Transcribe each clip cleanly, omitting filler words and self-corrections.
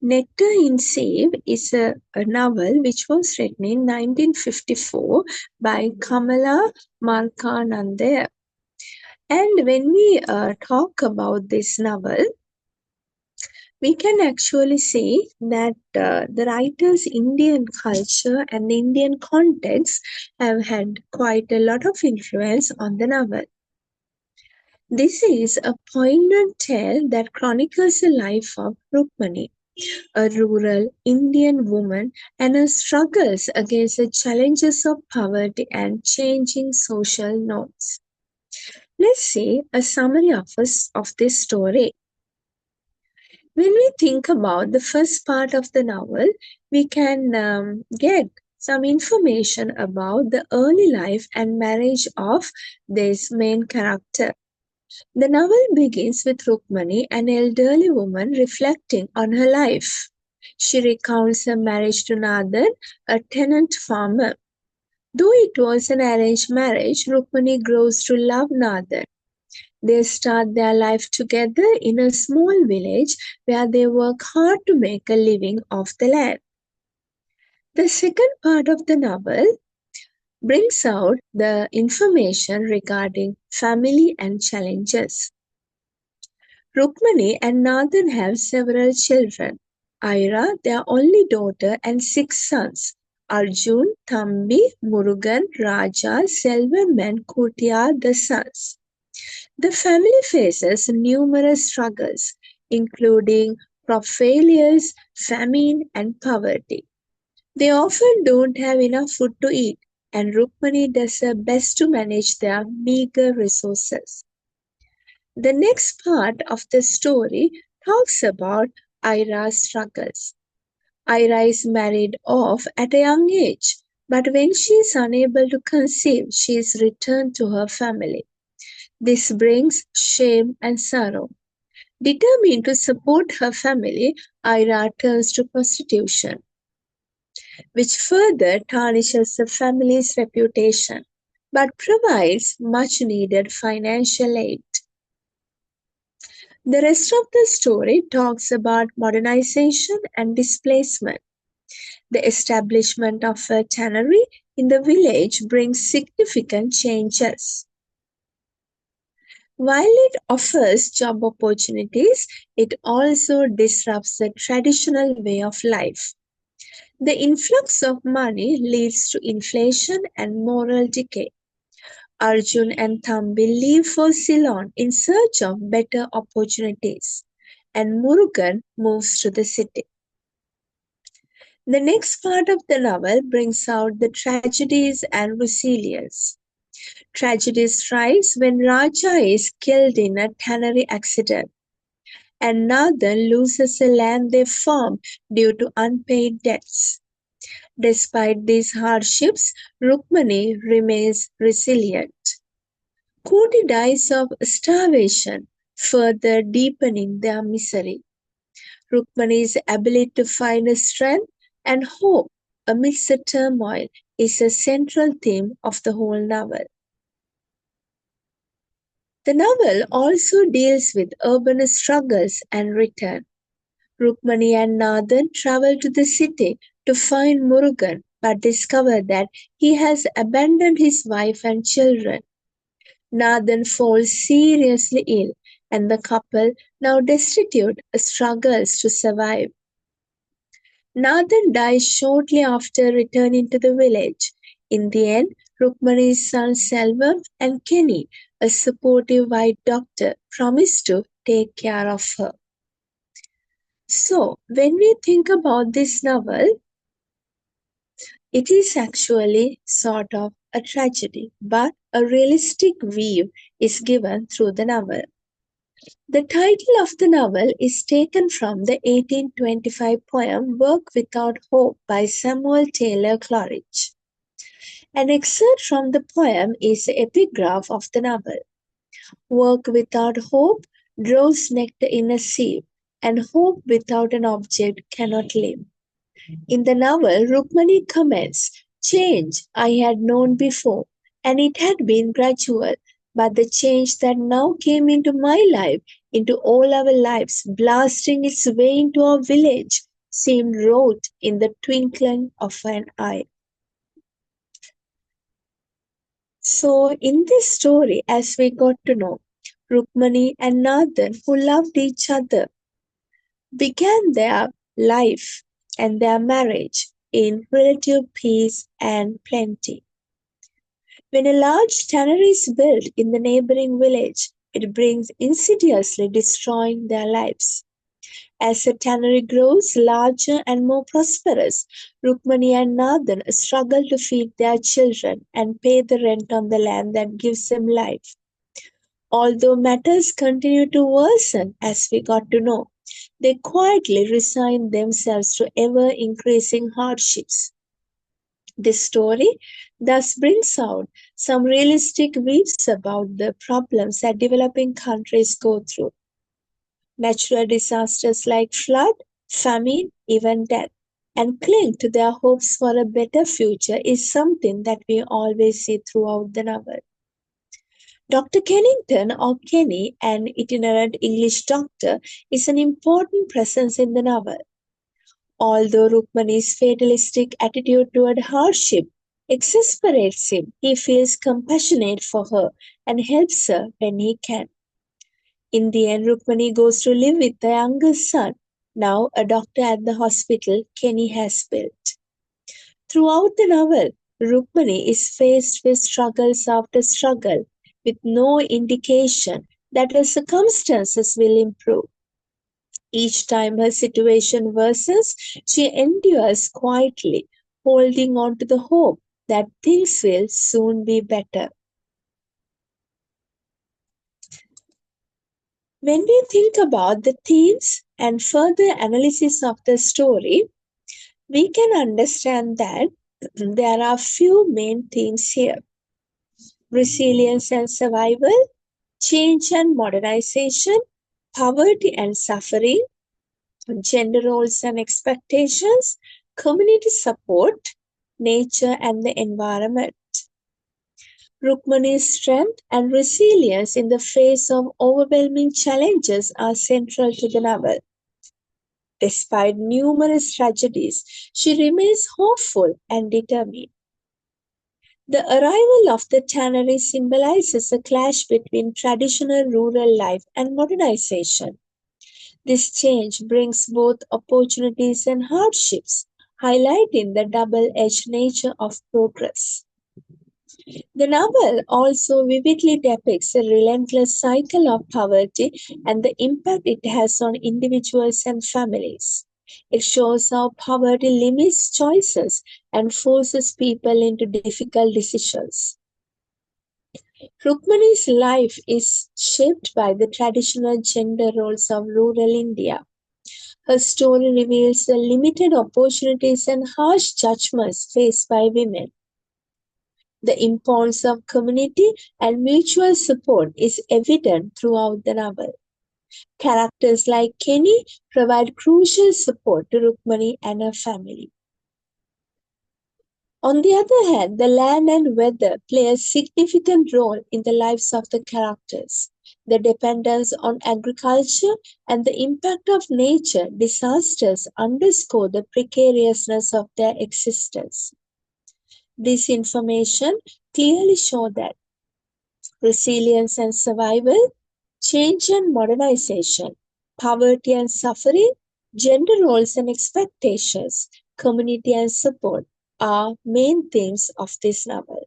Nectar in Sieve is a novel which was written in 1954 by Kamala Markanande. And when we talk about this novel, we can actually see that the writer's Indian culture and Indian context have had quite a lot of influence on the novel. This is a poignant tale that chronicles the life of Rukmani, a rural Indian woman, and her struggles against the challenges of poverty and changing social norms. Let's see a summary of this story. When we think about the first part of the novel, we can get some information about the early life and marriage of this main character. The novel begins with Rukmani, an elderly woman, reflecting on her life. She recounts her marriage to Nadan, a tenant farmer. Though it was an arranged marriage, Rukmani grows to love Nadan. They start their life together in a small village where they work hard to make a living off the land. The second part of the novel brings out the information regarding family and challenges. Rukmani and Nathan have several children. Ira, their only daughter, and six sons. Arjun, Thambi, Murugan, Raja, Selvam, and Kutiyar, the sons. The family faces numerous struggles, including crop failures, famine, and poverty. They often don't have enough food to eat, and Rukmani does her best to manage their meager resources. The next part of the story talks about Ira's struggles. Ira is married off at a young age, but when she is unable to conceive, she is returned to her family. This brings shame and sorrow. Determined to support her family, Ira turns to prostitution, which further tarnishes the family's reputation but provides much needed financial aid. The rest of the story talks about modernization and displacement. The establishment of a tannery in the village brings significant changes. While it offers job opportunities, it also disrupts the traditional way of life. The influx of money leads to inflation and moral decay. Arjun and Thambi leave for Ceylon in search of better opportunities, and Murugan moves to the city. The next part of the novel brings out the tragedies and resilience. Tragedy strikes when Raja is killed in a tannery accident, and Nathan loses the land they farm due to unpaid debts. Despite these hardships, Rukmani remains resilient. Koti dies of starvation, further deepening their misery. Rukmani's ability to find strength and hope amidst the turmoil is a central theme of the whole novel. The novel also deals with urban struggles and return. Rukmani and Nathan travel to the city to find Murugan but discover that he has abandoned his wife and children. Nathan falls seriously ill, and the couple, now destitute, struggles to survive. Nathan dies shortly after returning to the village. In the end, Rukmani's son Selvam and Kenny, a supportive white doctor, promise to take care of her. So, when we think about this novel, it is actually sort of a tragedy, but a realistic view is given through the novel. The title of the novel is taken from the 1825 poem Work Without Hope by Samuel Taylor Coleridge. An excerpt from the poem is the epigraph of the novel. Work without hope draws nectar in a sieve, and hope without an object cannot live. In the novel, Rukmani comments, change I had known before, and it had been gradual, but the change that now came into my life, into all our lives, blasting its way into our village, seemed wrought in the twinkling of an eye. So, in this story, as we got to know, Rukmani and Nathan, who loved each other, began their life and their marriage in relative peace and plenty. When a large tannery is built in the neighboring village, it brings insidiously destroying their lives. As the tannery grows larger and more prosperous, Rukmani and Nathan struggle to feed their children and pay the rent on the land that gives them life. Although matters continue to worsen, as we got to know, they quietly resign themselves to ever increasing hardships. This story thus brings out some realistic views about the problems that developing countries go through. Natural disasters like flood, famine, even death, and cling to their hopes for a better future is something that we always see throughout the novel. Dr. Kennington, or Kenny, an itinerant English doctor, is an important presence in the novel. Although Rukmani's fatalistic attitude toward hardship exasperates him, he feels compassionate for her and helps her when he can. In the end, Rukmani goes to live with the younger son, now a doctor at the hospital Kenny has built. Throughout the novel, Rukmani is faced with struggles after struggle, with no indication that her circumstances will improve. Each time her situation worsens, she endures quietly, holding on to the hope that things will soon be better. When we think about the themes and further analysis of the story, we can understand that there are few main themes here: resilience and survival, change and modernization, poverty and suffering, gender roles and expectations, community support, nature and the environment. Rukmani's strength and resilience in the face of overwhelming challenges are central to the novel. Despite numerous tragedies, she remains hopeful and determined. The arrival of the tannery symbolizes a clash between traditional rural life and modernization. This change brings both opportunities and hardships, highlighting the double edged nature of progress. The novel also vividly depicts the relentless cycle of poverty and the impact it has on individuals and families. It shows how poverty limits choices and forces people into difficult decisions. Rukmani's life is shaped by the traditional gender roles of rural India. Her story reveals the limited opportunities and harsh judgments faced by women. The importance of community and mutual support is evident throughout the novel. Characters like Kenny provide crucial support to Rukmani and her family. On the other hand, the land and weather play a significant role in the lives of the characters. The dependence on agriculture and the impact of nature disasters underscore the precariousness of their existence. This information clearly shows that resilience and survival, change and modernization, poverty and suffering, gender roles and expectations, community and support are main themes of this novel.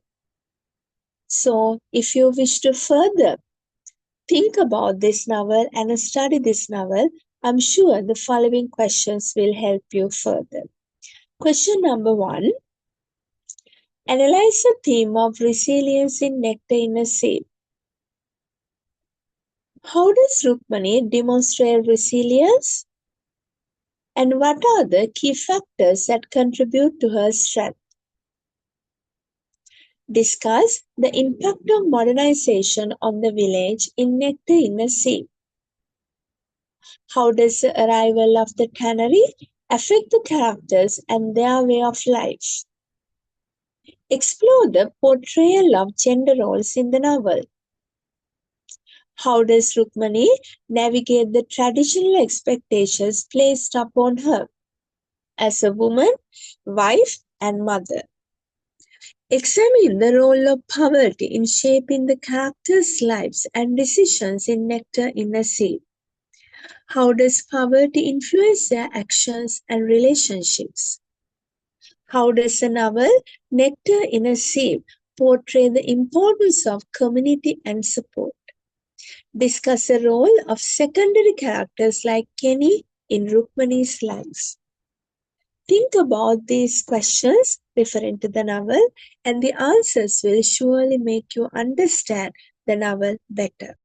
So, if you wish to further think about this novel and study this novel, I'm sure the following questions will help you further. Question number one: analyze the theme of resilience in Nectar in a Sieve. How does Rukmani demonstrate resilience? And what are the key factors that contribute to her strength? Discuss the impact of modernization on the village in Nectar in a Sieve. How does the arrival of the tannery affect the characters and their way of life? Explore the portrayal of gender roles in the novel. How does Rukmani navigate the traditional expectations placed upon her? as a woman, wife, and mother. Examine the role of poverty in shaping the characters' lives and decisions in Nectar in a Sieve. How does poverty influence their actions and relationships? How does the novel Nectar in a Sieve portray the importance of community and support? Discuss the role of secondary characters like Kenny in Rukmani's life. Think about these questions referring to the novel, and the answers will surely make you understand the novel better.